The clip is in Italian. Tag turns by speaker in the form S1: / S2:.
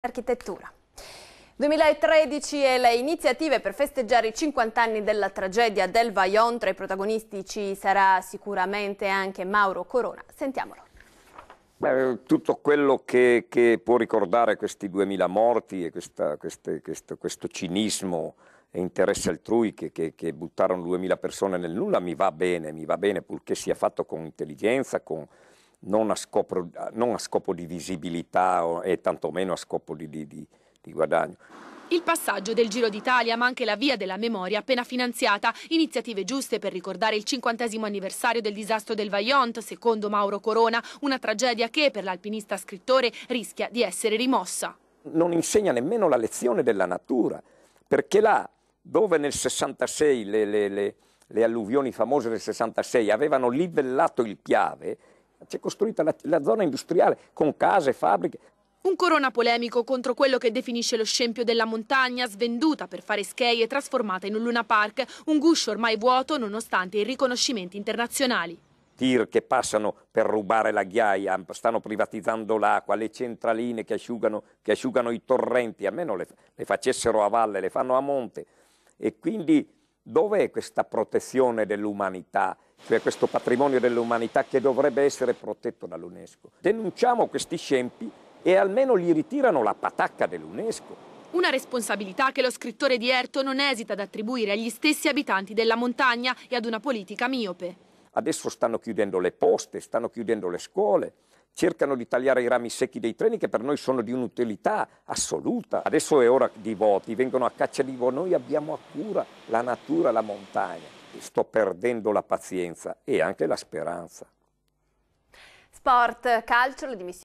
S1: Architettura. 2013 e le iniziative per festeggiare i 50 anni della tragedia del Vajont. Tra i protagonisti ci sarà sicuramente anche Mauro Corona. Sentiamolo.
S2: Tutto quello che può ricordare questi 2000 morti e questo cinismo e interesse altrui che buttarono 2000 persone nel nulla mi va bene purché sia fatto con intelligenza, non a scopo di visibilità e tantomeno a scopo di guadagno.
S3: Il passaggio del Giro d'Italia, ma anche la Via della Memoria appena finanziata, iniziative giuste per ricordare il 50° anniversario del disastro del Vajont, secondo Mauro Corona, una tragedia che per l'alpinista scrittore rischia di essere rimossa.
S2: Non insegna nemmeno la lezione della natura, perché là dove nel 66 le alluvioni famose del 66 avevano livellato il Piave, si è costruita la zona industriale con case, fabbriche.
S3: Un Corona polemico contro quello che definisce lo scempio della montagna, svenduta per fare skei e trasformata in un Luna Park, un guscio ormai vuoto nonostante i riconoscimenti internazionali.
S2: Tir che passano per rubare la ghiaia, stanno privatizzando l'acqua, le centraline che asciugano i torrenti, a meno le facessero a valle, le fanno a monte. E quindi dov'è questa protezione dell'umanità, cioè questo patrimonio dell'umanità che dovrebbe essere protetto dall'UNESCO? Denunciamo questi scempi e almeno gli ritirano la patacca dell'UNESCO.
S3: Una responsabilità che lo scrittore di Erto non esita ad attribuire agli stessi abitanti della montagna e ad una politica miope.
S2: Adesso stanno chiudendo le poste, stanno chiudendo le scuole, cercano di tagliare i rami secchi dei treni che per noi sono di un'utilità assoluta. Adesso è ora di voti, vengono a caccia di voi, noi abbiamo a cura la natura, la montagna. Sto perdendo la pazienza e anche la speranza.
S1: Sport, calcio, le dimissioni.